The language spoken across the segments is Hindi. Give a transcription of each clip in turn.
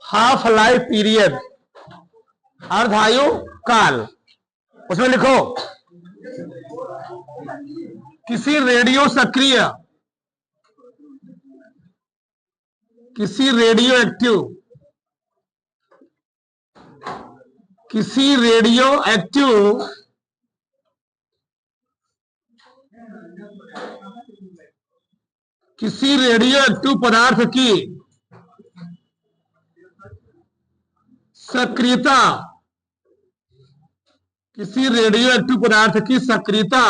हाफ लाइफ पीरियड, अर्धायु काल। उसमें लिखो किसी रेडियो सक्रिय, किसी रेडियो एक्टिव, किसी रेडियो एक्टिव किसी रेडियो एक्टिव पदार्थ की सक्रियता, किसी रेडियो एक्टिव पदार्थ की सक्रियता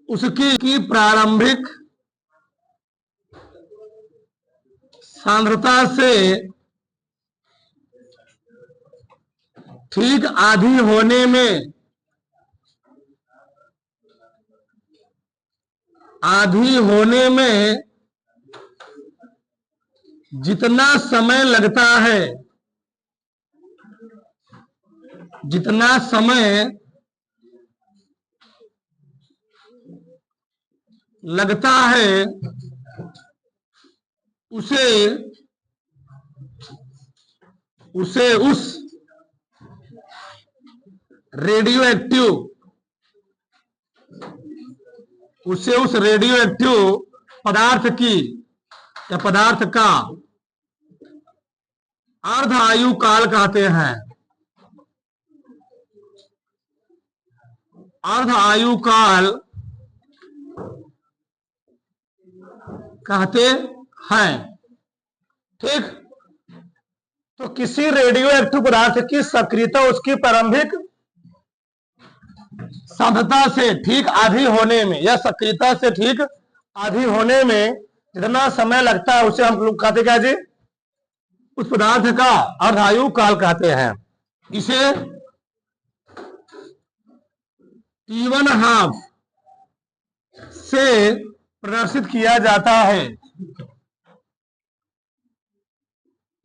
उसकी प्रारंभिक सांद्रता से ठीक आधी होने में, आधी होने में जितना समय लगता है, जितना समय लगता है उसे उस रेडियो एक्टिव पदार्थ की या पदार्थ का अर्ध आयु काल कहते हैं। अर्ध आयु काल कहते हैं। ठीक, तो किसी रेडियो एक्टिव पदार्थ की सक्रियता उसकी प्रारंभिक सांद्रता से ठीक आधी होने में, या सक्रियता से ठीक आधी होने में जितना समय लगता है उसे हम लोग कहते क्या जी, उस पदार्थ का अर्धायु काल कहते हैं। इसे T1 हाफ से प्रदर्शित किया जाता है।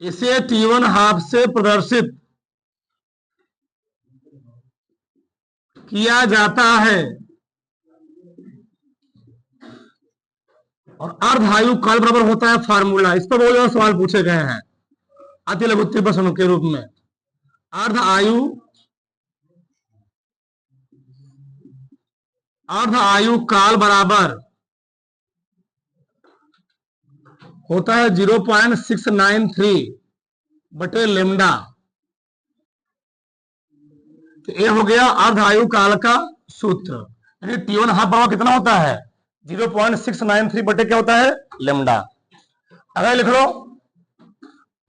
इसे T1 हाफ से प्रदर्शित किया जाता है और अर्धायु काल बराबर होता है फार्मूला। इस पर बहुत ज्यादा सवाल पूछे गए हैं अति लघु प्रश्नों के रूप में। अर्ध आयु काल बराबर होता है 0.693 बटे लेमडा। तो ये हो गया अर्ध आयु काल का सूत्र। यानी T1 हाफ बराबर कितना होता है, 0.693 बटे क्या होता है, लेमडा। अगर लिख लो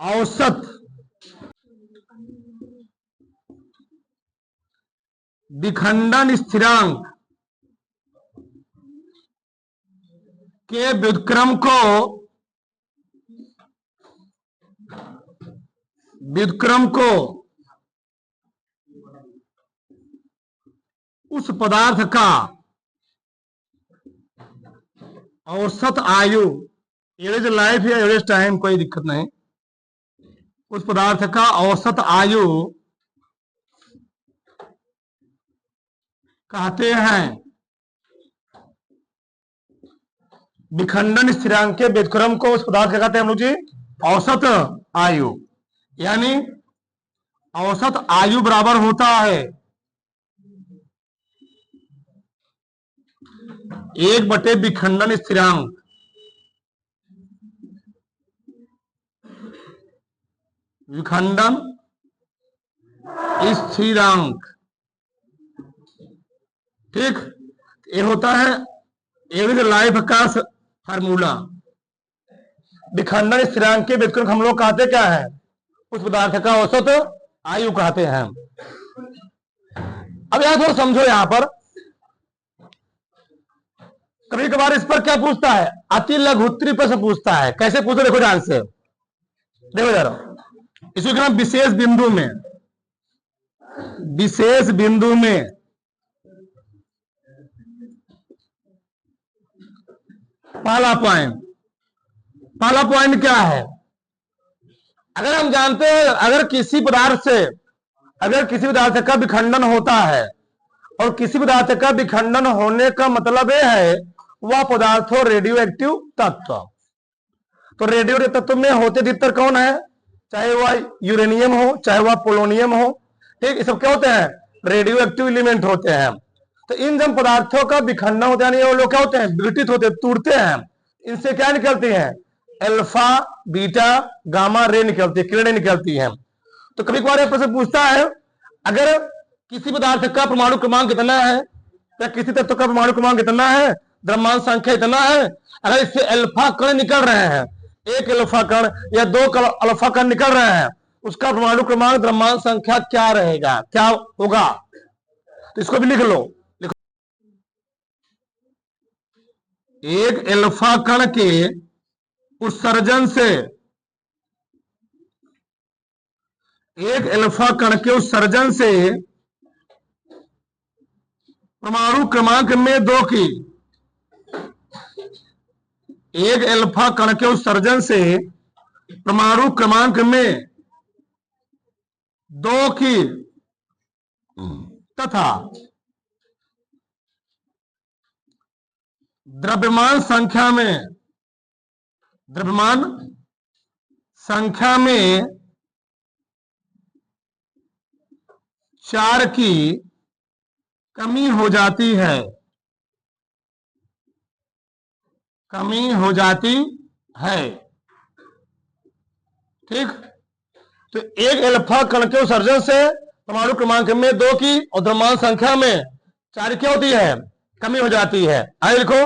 औसत विखंडन स्थिरांक के व्युत्क्रम को उस पदार्थ का औसत आयु, एवरेज लाइफ या एवरेज टाइम कोई दिक्कत नहीं, उस पदार्थ का औसत आयु कहते हैं। विखंडन स्थिरांक के व्युत्क्रम को उस पदार्थ का कहते हैं हम लोग जी औसत आयु। यानी औसत आयु बराबर होता है 1 बटे विखंडन स्थिरांक। विखंडन स्थिरांक, ठीक, ये होता है एवरेज लाइफ का फार्मूला। विखंडन स्थिरांक के व्युत्क्रम हम लोग कहते क्या है, उस पदार्थ का औसत आयु कहते हैं। अब यहां थोड़ा समझो, यहां पर कभी कभार इस पर क्या पूछता है, अति लघुत्तरी प्रश्न पूछता है। कैसे पूछो, देखो ध्यान से, देखो जरा, इसको कहना विशेष बिंदु में पहला पॉइंट क्या है। अगर हम जानते हैं अगर किसी पदार्थ का विखंडन होता है, और किसी पदार्थ का विखंडन होने का मतलब यह है वह पदार्थ हो रेडियो एक्टिव तत्व। तो रेडियो तत्व में होते अधिकतर कौन है? चाहे वह यूरेनियम हो, चाहे वह पोलोनियम हो, ठीक, ये सब क्या होते हैं? रेडियो एक्टिव एलिमेंट होते हैं। तो इन जब पदार्थों का विखंडन होता है, वो लोग क्या होते हैं? विघटित होते हैं, टूटते हैं। इनसे क्या निकलती है? अल्फा, बीटा, गामा रे निकलती है, किरणें निकलती हैं। तो कभी कभार प्रश्न पूछता है, अगर किसी पदार्थ का परमाणु क्रमांक कितना है या किसी तत्व का परमाणु क्रमांक कितना है, द्रव्यमान संख्या इतना है, अगर इससे अल्फा कण निकल रहे हैं, एक अल्फा कण या दो अल्फा कण निकल रहे हैं, उसका परमाणु क्रमांक द्रव्यमान संख्या क्या रहेगा, क्या होगा? तो इसको भी लिख लो। एक अल्फा कण के उत्सर्जन से, एक अल्फा कण के उत्सर्जन से परमाणु क्रमांक में 2 की, एक अल्फा कण के उत्सर्जन से परमाणु क्रमांक में 2 की तथा द्रव्यमान संख्या में, द्रव्यमान संख्या में 4 की कमी हो जाती है, कमी हो जाती है, ठीक। तो एक अल्फा कण के उत्सर्जन से परमाणु क्रमांक में 2 की और द्रव्यमान संख्या में 4 क्या होती है? कमी हो जाती है। आगे लिखो,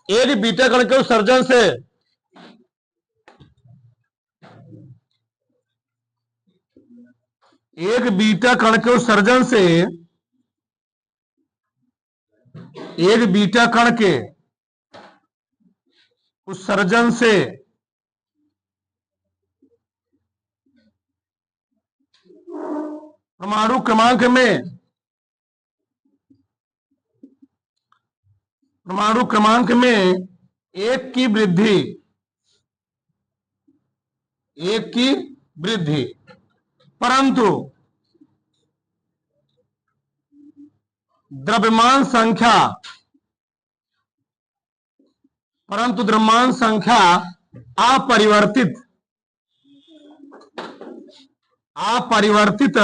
एक बीटा कण के उत्सर्जन से, एक बीटा कण के उत्सर्जन से, एक बीटा कण के उत्सर्जन से परमाणु क्रमांक में, परमाणु क्रमांक में 1 की वृद्धि, 1 की वृद्धि, परंतु द्रव्यमान संख्या, परंतु द्रव्यमान संख्या अपरिवर्तित, अपरिवर्तित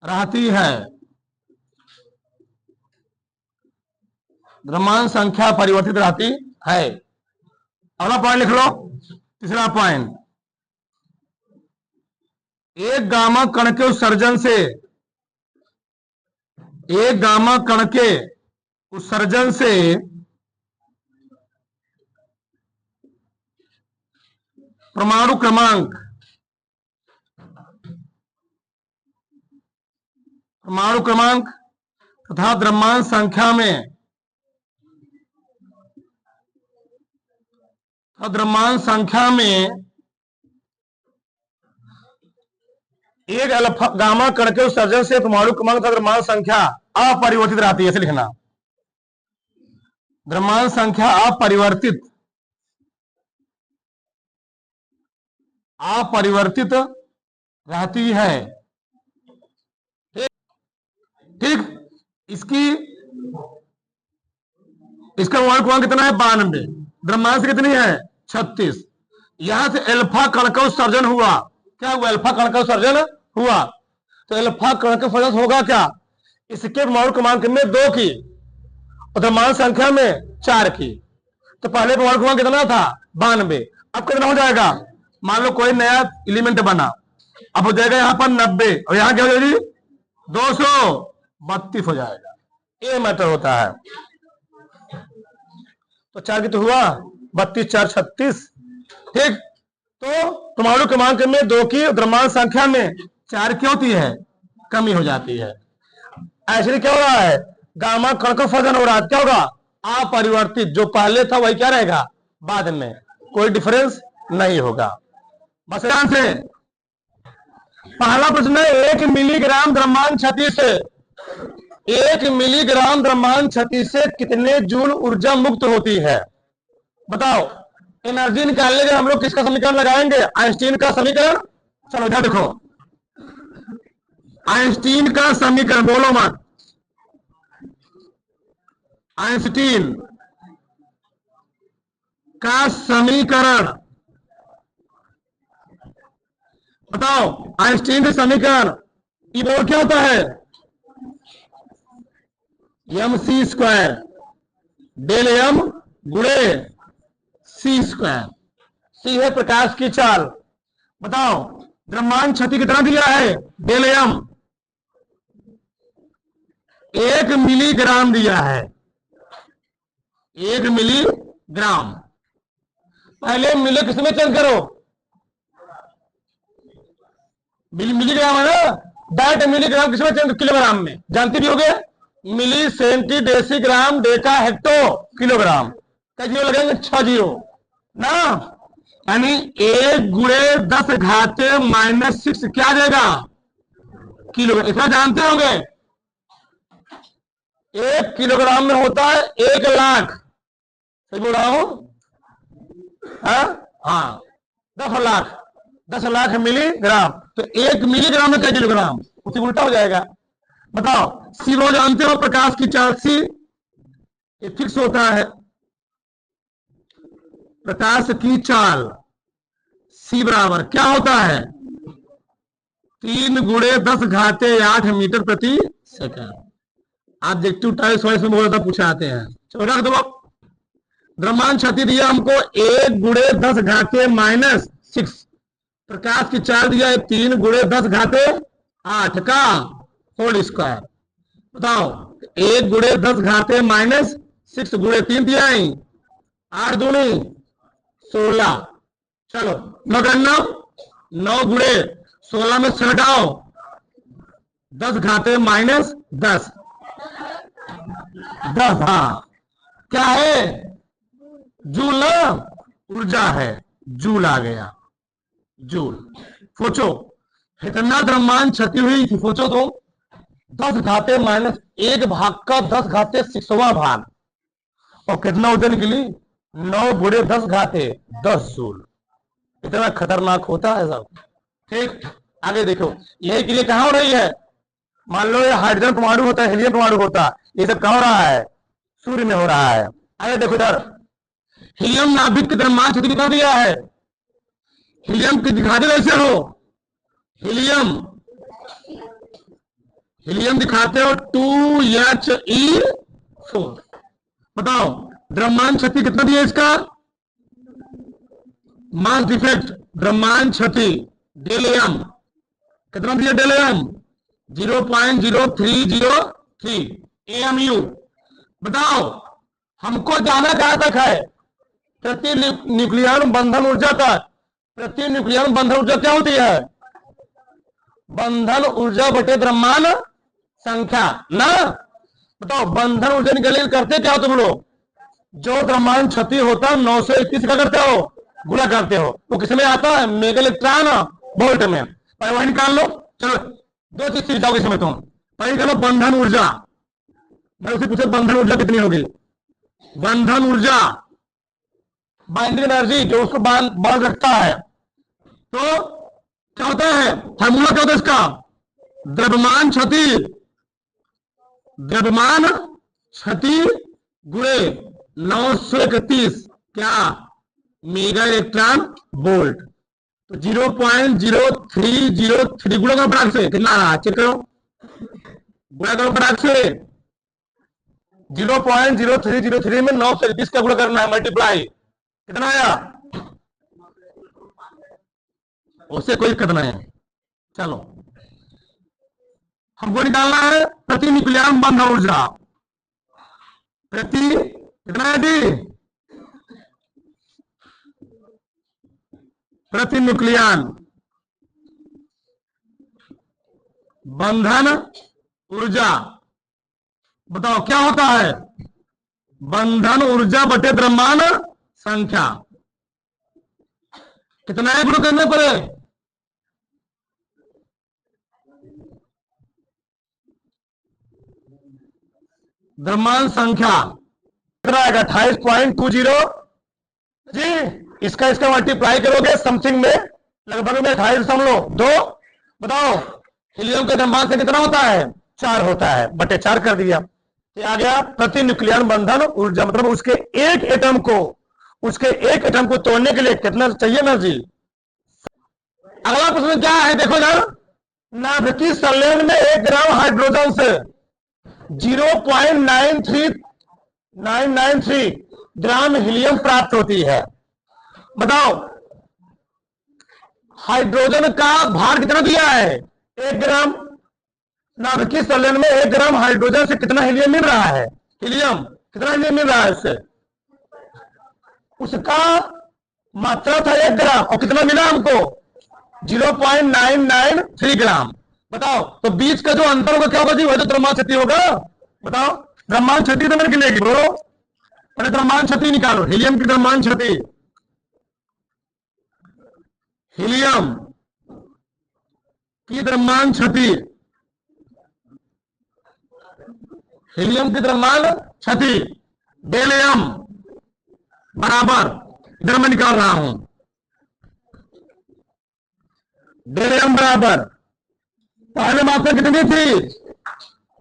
रहती है। द्रव्यमान संख्या परिवर्तित रहती है। अगला पॉइंट लिख लो, तीसरा पॉइंट, एक गामा कण के उत्सर्जन से, एक गामा कण के उत्सर्जन से परमाणु क्रमांक, परमाणु क्रमांक तथा द्रव्यमान संख्या में, द्रव्यमान संख्या में एक अल्फा गामा कण के उत्सर्जन से परमाणु क्रमांक तथा द्रव्यमान संख्या अपरिवर्तित रहती है, ऐसे लिखना, द्रव्यमान संख्या अपरिवर्तित, अपरिवर्तित रहती है, ठीक। इसकी, इसका परमाणु क्रमांक कितना है? 92। द्रव्यमान से कितनी है? 36। यहां से अल्फा कण का उत्सर्जन हुआ, क्या हुआ? अल्फा कण का उत्सर्जन हुआ। तो अल्फा कण का उत्सर्जन होगा क्या? इसके परमाणु क्रमांक में 2 की और द्रव्यमान संख्या में 4 की। तो पहले परमाणु क्रमांक कितना था? 92। अब कितना हो जाएगा? मान लो कोई नया एलिमेंट बना, अब हो जाएगा यहाँ पर 90 और यहाँ क्या हो जाएगी? 232 हो जाएगा। ये मैटर होता है। तो 4 की तो हुआ 32, 4 36, ठीक। तो परमाणु क्रमांक में 2 की द्रव्यमान संख्या में 4 की होती है, कमी हो जाती है। ऐसे क्या हो रहा है? गामा कण का फजन हो रहा है, क्या होगा? अपरिवर्तित, जो पहले था वही क्या रहेगा? बाद में, कोई डिफरेंस नहीं होगा। बस ध्यान से पहला प्रश्न है, 1 मिलीग्राम द्रव्यमान क्षति से, 1 मिलीग्राम द्रव्यमान क्षति से कितने जूल ऊर्जा मुक्त होती है? बताओ। एनर्जी निकालने के हम लोग किसका समीकरण लगाएंगे? आइंस्टीन का समीकरण। चलो इधर देखो, आइंस्टीन का समीकरण, बोलो मत, आइंस्टीन का समीकरण बताओ आइंस्टीन के समीकरण ई बराबर क्या होता है, एम सी स्क्वायर डेल एम गुणे सी स्क्वायर। सी है प्रकाश की चाल। बताओ द्रव्यमान क्षति कितना दिया है, डेल एम 1 मिलीग्राम दिया है, 1 मिलीग्राम। पहले मिली किसमें चेंज करो, मिलीग्राम है ना, दैट मिलीग्राम किसमें चेंज, किलोग्राम में, जानते भी होगे, milli centi decigram deca hecto kilogram का जीरो लगेंगे 6 जीरो ना, यानी 1 गुणे 10 घाते -6 क्या देगा, किलोग्राम। इतना जानते होंगे, 1 किलोग्राम में होता है 1 लाख, सही बोल रहा हूं, हाँ 10 लाख मिलीग्राम, तो 1 मिलीग्राम में क्या किलोग्राम, उसी उल्टा हो जाएगा। बताओ सी रो जानते हो, प्रकाश की चाल सी ये फिक्स होता है, प्रकाश की चाल सी बराबर क्या होता है, 3 गुणे 10 घाते 8 मीटर प्रति सेकंड। ऑब्जेक्टिव टाइप सॉइस में बहुत पूछे आते हैं। चलो रख दो। द्रव्यमान क्षति दिया हमको 1 गुणे 10 घाते -6, प्रकाश की चाल दिया है 3 गुणे 10 घाते 8 का होल स्क्वायर। बताओ 1 गुणे 10 घाते -6 गुणे 3 दिया है, 8 दूनी 16। चलो 9 गुणे 16 में 6 हटाओ, 10 घाते -10, 10 हाँ क्या है, जूल ना, ऊर्जा है, जूल आ गया, जूल। सोचो इतना द्रव्यमान क्षति हुई थी, सोचो तो 10 घाते -1 भाग का 10 घाते 6वां भाग, और कितना वजन निकली, 9 गुणे 10 घाते 10 जूल। इतना खतरनाक होता है सब। ठीक, आगे देखो यही क्रिया कहां हो रही है, मान लो ये हाइड्रोजन परमाणु होता है, हीलियम परमाणु होता है, ये सब कहां हो रहा है, सूर्य में हो रहा है। आगे देखो इधर, हीलियम नाभिक के द्रव्यमान क्षति कितना दिया है, हीलियम की दिखा दे कैसे हो, हीलियम दिखाते हो 2He4। बताओ द्रव्यमान क्षति कितना दिया इसका, मास डिफेक्ट द्रव्यमान क्षति डेल एम कितना दिया, डेल एम 0.0303 AMU। बताओ हमको जाना कहां तक है, प्रति न्यूक्लियर बंधन ऊर्जा तक। प्रति न्यूक्लियर बंधन ऊर्जा क्या होती है, बंधन ऊर्जा बटे द्रव्यमान संख्या ना। बताओ बंधन ऊर्जा निकले करते क्या हो तुम लोग, जो द्रव्यमान क्षति होता है 921 का करते हो, गुणा करते हो, वो किसमें आता है, मेगा इलेक्ट्रॉन वोल्ट में, पर वही निकाल लो। चलो 2 चीज सीख जाओगे इसमें तुम, पहले निकालो बंधन ऊर्जा, मैं उसे पूछे बंधन ऊर्जा कितनी होगी, बंधन ऊर्जा बाइंडिंग एनर्जी जो उसको बांध रखता है, तो क्या होता है, फार्मूला क्या होता है इसका, द्रव्यमान क्षति गुणे 931 क्या, मेगा इलेक्ट्रॉन वोल्ट। तो 0.0303 गुणा करो पराग से, कितना रहा चेक करो, गुणा करो पराग से, 0.0303 में 931 का गुणा करना है, मल्टीप्लाई, कितना आया, उससे कोई दिक्कत नहीं है। चलो हमको निकालना है प्रति न्यूक्लियर बंधन ऊर्जा, प्रति कितना है डी, प्रति न्यूक्लियर बंधन ऊर्जा। बताओ क्या होता है, बंधन ऊर्जा बटे द्रव्यमान संख्या, कितना है गुणा करने पड़े, द्रव्यमान संख्या कितना आएगा 28.20 जी, इसका मल्टीप्लाई करोगे समथिंग में लगभग में 28.2। बताओ हीलियम का द्रव्यमान से कितना होता है, 4 होता है, बटे 4 कर दिया, तो आ गया प्रति न्यूक्लियर बंधन ऊर्जा, मतलब उसके एक एटम को तोड़ने के लिए कितना चाहिए एनर्जी। अगला प्रश्न क्या है, देखो ना, नाभिकीय संलयन में 1 ग्राम हाइड्रोजन से 0.993 ग्राम हीलियम प्राप्त होती है। बताओ हाइड्रोजन का भार कितना दिया है, 1 ग्राम। नाभिकीय संलयन में 1 ग्राम हाइड्रोजन से कितना हीलियम मिल रहा है, हीलियम कितना हीलियम मिल रहा है इससे, उसका मात्रा था 1 ग्राम और कितना मिला हमको 0.993 ग्राम। बताओ तो बीच का जो अंतर होगा क्या होगा जी, वह तो द्रव्यमान क्षति होगा। बताओ द्रव्यमान क्षति तो मैंने गिनेगी ब्रो, मैंने द्रव्यमान क्षति निकालो, हीलियम की द्रव्यमान क्षति, हीलियम की द्रव्यमान क्षति, हीलियम की द्रव्यमान क्षति डेल एम बराबर, इधर मैं निकाल रहा हूं, डेल एम बराबर पहले मात्रा कितनी थी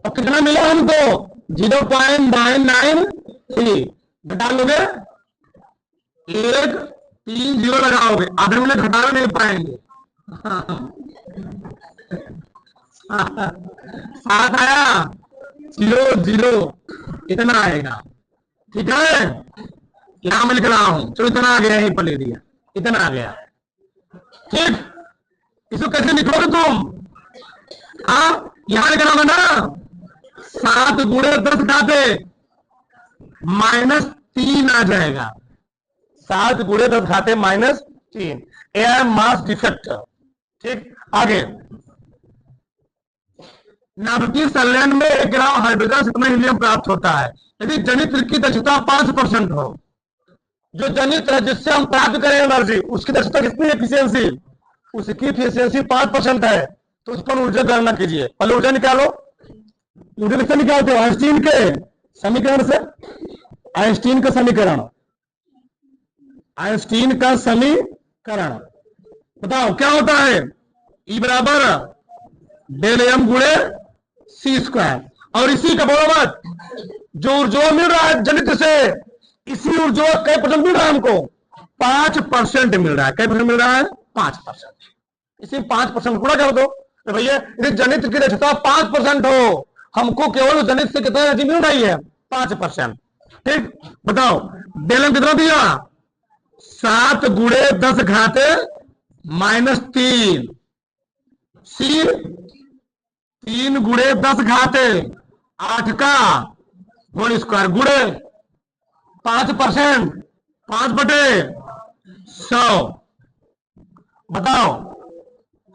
और कितना मिला हमको 0.993, घटा लोगे 1 3 0 लगाओगे, आधे मिनट घटा नहीं पाएंगे। सात आया 0 0 इतना आएगा, ठीक है। यहां मैं लिख रहा हूं, चलो इतना आ गया, यहीं पर ले दिया, इतना आ गया, ठीक। इसको कैसे लिखोगे तुम, हाँ यहां लिखना होगा ना, 7 गुणे 10 घाते -3 आ जाएगा, 7 गुणे 10 घाते -3, एयर मास डिफेक्ट, ठीक। आगे नाभिकीय संलयन में 1 ग्राम हाइड्रोजन से कितना हीलियम प्राप्त होता है यदि जनित्र की दक्षता 5% हो। जो जनित्र है जिससे हम प्राप्त करें एनर्जी, उसकी दक्षता कितनी, एफिशिएंसी, उसकी एफिशिएंसी 5% है, तो उस पर ऊर्जा गणना कीजिए। पहले ऊर्जा निकालो, ऊर्जा किससे निकालते हो, आइंस्टीन के समीकरण से, आइंस्टीन का समीकरण, आइंस्टीन का समीकरण। बताओ क्या होता है, E बराबर डेल एम गुणे सी स्क्वायर, और इसी का बराबर जो ऊर्जा मिल रहा है जनित्र से, इसी ऊर्जा कई परसेंट मिल रहा है हमको, 5% मिल रहा है। कई परसेंट मिल रहा है, 5%। इसी 5% गुणा कर दो, तो भैया यदि जनित्र की दक्षता 5% हो, हमको केवल जनित्र से कितना एनर्जी मिल रही है, 5%, ठीक। बताओ डेल एम कितना दिया, 7 गुणे 10 घाते -3, सी 3 गुणे 10 घाते 8 का होल स्क्वायर गुणे 5%, 5/100। बताओ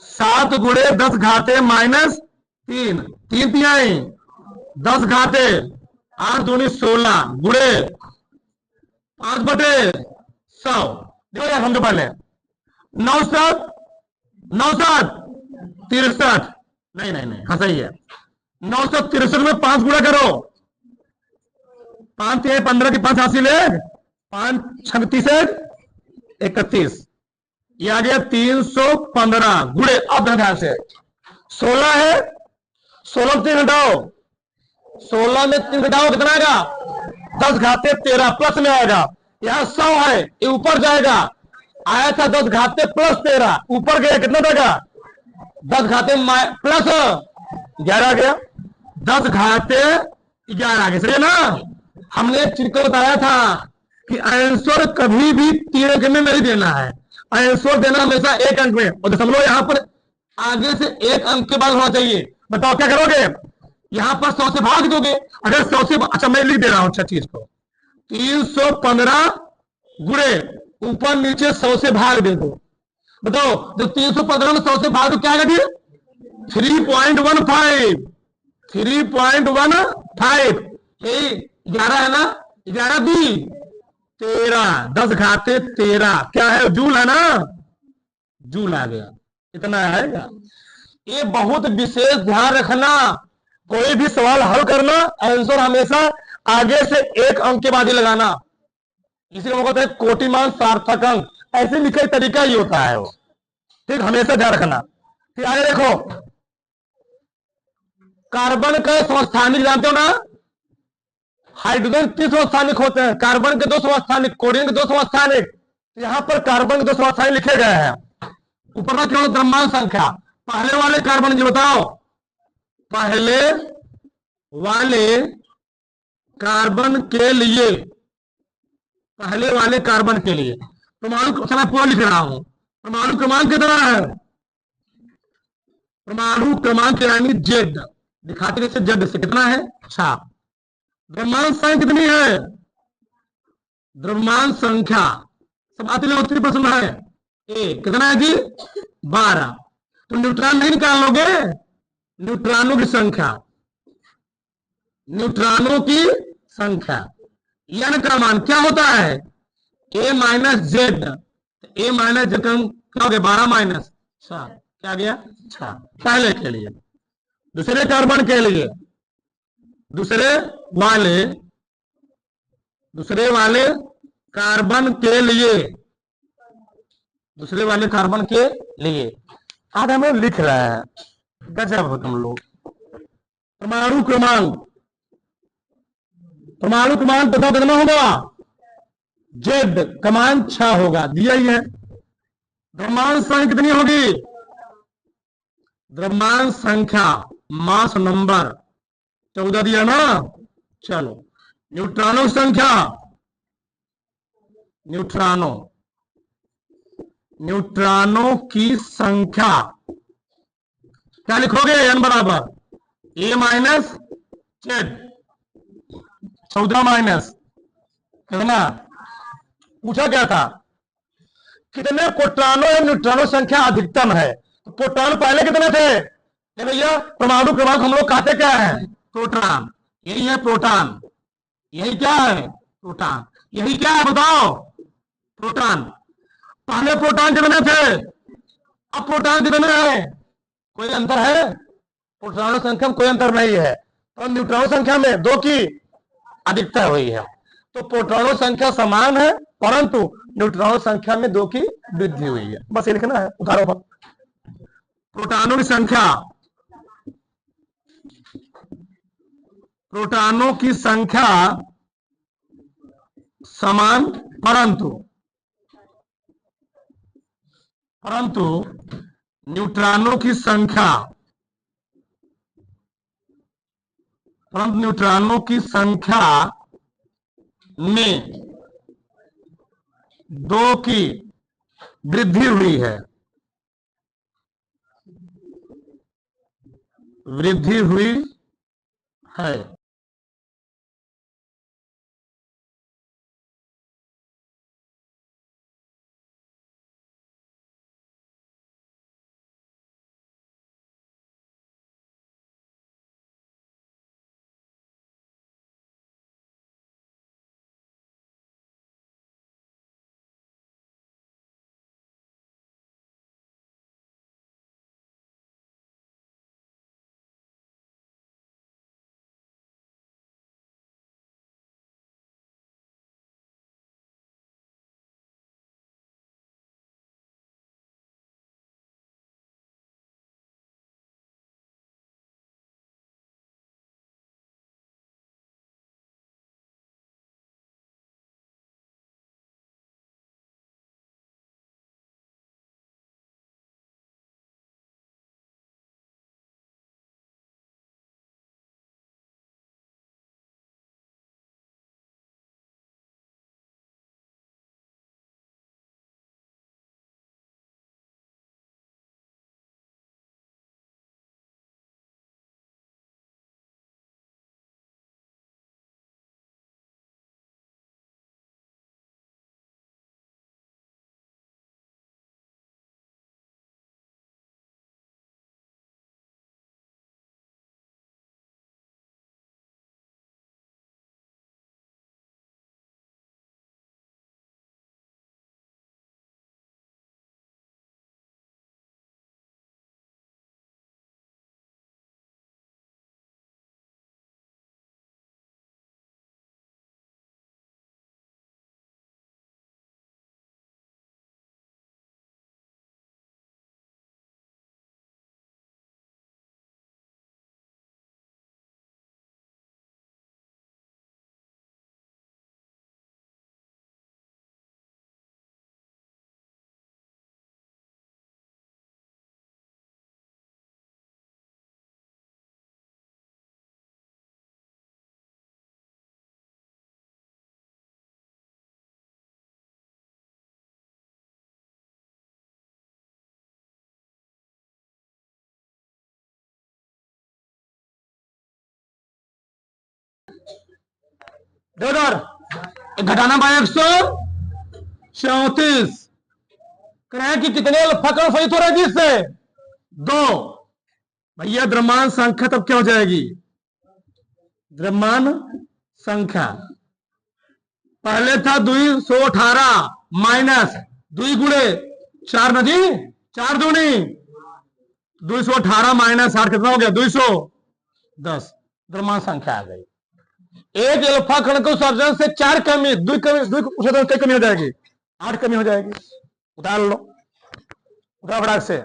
7 गुणे 10 घाते -3, 3 तिहाई 10 घाते 8 दूनी 16 गुणे 5/100। देखो यार समझो पहले, 9 7 9 7 63, नहीं हाँ सही है, 963 में 5 गुणा करो, 5 3 15 की 5 हासिल है, 5 36 31, ये आ गया 315 गुणे, अब ध्यान से 16 है, 16 में 3 घटाओ, 16 में 3 घटाओ कितना आएगा 10 घाते 13 प्लस में आएगा, यहां 100 है ये ऊपर जाएगा, आया था 10 घाते प्लस 13, ऊपर गया कितना देगा 10 घाते प्लस 11 आ गया, 10 घाते 11 आ गया, सही है ना। हमने एक चीज को बताया था कि आंसर कभी भी 3 अंक में नहीं देना है, आंसर देना हमेशा 1 अंक में, और समझ लो यहाँ पर आगे से 1 अंक के बाद होना चाहिए। बताओ क्या करोगे, यहाँ पर 100 से भाग दोगे, अगर 100 से, अच्छा मैं लिख दे रहा हूं अच्छा चीज को, 315 गुणे ऊपर नीचे 100 से भाग दे दो। बताओ जो 315 में 100 से भाग दो क्या आएगा जी 3.15, 3.15, यही 11 है ना, 11 दी 13, 10 घाते 13, क्या है जूल है ना, जूल आ गया, इतना आएगा। ये बहुत विशेष ध्यान रखना, कोई भी सवाल हल करना आंसर हमेशा आगे से 1 अंक के बाद ही लगाना, इसी को कहते हैं कोटिमान सार्थक अंक, ऐसे लिखे तरीका ही होता है वो, ठीक, हमेशा ध्यान रखना। फिर आगे देखो, कार्बन का समस्थानिक जानते हो ना, हाइड्रोजन 3 समस्थानिक होते हैं, कार्बन के 2 समस्थानिक, क्लोरीन के 2 समस्थानिक, यहां पर कार्बन के 2 समस्थानिक लिखे गए हैं। ऊपर का केवल द्रव्यमान संख्या। पहले वाले कार्बन जी बताओ, पहले वाले कार्बन के लिए, पहले वाले कार्बन के लिए परमाणु मैं पूरा लिख रहा हूं। परमाणु क्रमांक कितना है? परमाणु क्रमांक यानी जेड, दिखाते कैसे जेड से, कितना है? 6। द्रव्यमान संख्या कितनी है? द्रव्यमान संख्या सब आती है, उत्तरी प्रश्न है। कितना है जी? 12। तो न्यूट्रॉन नहीं निकाल लोगे? न्यूट्रॉनों की संख्या, न्यूट्रॉनों की संख्या, एन का मान क्या होता है? ए माइनस जेड। ए माइनस जेड क्या हो गया? 12 माइनस 6, क्या गया? 6। पहले के लिए। दूसरे कार्बन के लिए, दूसरे वाले, दूसरे वाले कार्बन के लिए, दूसरे वाले कार्बन के लिए आज हमें लिख रहा है। गजब हो तुम लोग। परमाणु क्रमांक, परमाणु क्रमांक बताओ कितना होगा? जेड क्रमांक 6 होगा, दिया ही है। द्रव्यमान संख्या कितनी होगी? द्रव्यमान संख्या, मास नंबर 14 दिया ना। चलो, न्यूट्रॉनों की संख्या, न्यूट्रॉनों, न्यूट्रॉनों की संख्या क्या लिखोगे? एन बराबर ए माइनस जेड, 14 माइनस कितना? पूछा क्या था? कितने प्रोटॉनों या न्यूट्रॉनों संख्या अधिकतम है? तो प्रोटॉन पहले कितने थे? भैया परमाणु क्रमांक हम लोग कहते क्या है? प्रोटॉन। यही है प्रोटॉन, यही क्या है? प्रोटॉन। यही क्या है बताओ? प्रोटॉन। पहले प्रोटॉन कितने थे, अब प्रोटॉन कितने हैं? कोई अंतर है? प्रोटॉनों संख्या में कोई अंतर नहीं है, और न्यूट्रॉनों संख्या में 2 की अधिकता हुई है। तो प्रोटॉनों संख्या समान है, परंतु न्यूट्रॉनों संख्या में 2 की वृद्धि हुई है। बस ये लिखना है उदाहरण पर। प्रोटॉनों की संख्या, प्रोटॉनों की संख्या समान, परंतु, परंतु न्यूट्रॉनों की संख्या, परंतु न्यूट्रॉनों की संख्या में 2 की वृद्धि हुई है, वृद्धि हुई है। देखो घटाना बाय 134 करें कि कितने अल्फा का सही हो रहा है जिससे 2। भैया द्रव्यमान संख्या तब क्या हो जाएगी? द्रव्यमान संख्या पहले था 218 माइनस 2 गुणे 4 नदी 4 दूनी 218 माइनस 8 कितना हो गया? 210 द्रव्यमान संख्या आ गई। एक अल्फा कण को उत्सर्जन से 4 कमी 2 कमी हो जाएगी, 8 कमी हो जाएगी। उतार लो, उतार फटाक से।